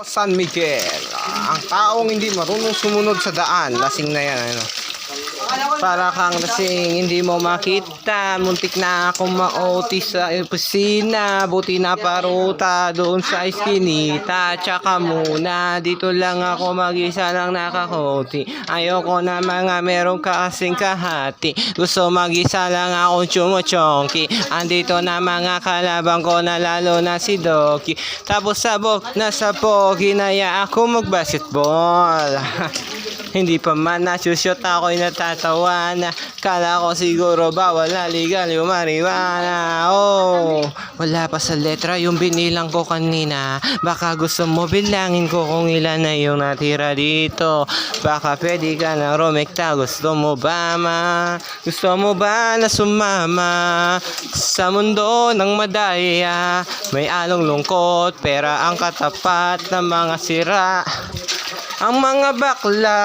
San Miguel. Ang taong hindi marunong sumunod sa daan, lasing na yan. Ano? Para kang lasing, hindi mo makita. Muntik na akong ma-OT sa opisina. Buti na paruta doon sa iskinita. Tsaka muna, dito lang ako mag-isa lang nakakoti. Ayoko na mga meron ka kasing kahati. Gusto mag-isa lang akong chumuchonki. Andito na mga kalabang ko na lalo na si Doki. Tapos sabog na sa pogi na ya ako mag-basketball. Hindi pa man nasushoot ako'y natatawa na. Kala ko siguro bawal na legal yung marijuana. Oh, wala pa sa letra yung binilang ko kanina. Baka gusto mo bilangin ko kung ilan na yung natira dito. Baka pwede ka na rumekta. Gusto mo ba Gusto mo ba na sumama sa mundo ng madaya? May along lungkot, pera ang katapat ng mga sira. Ang mga bakla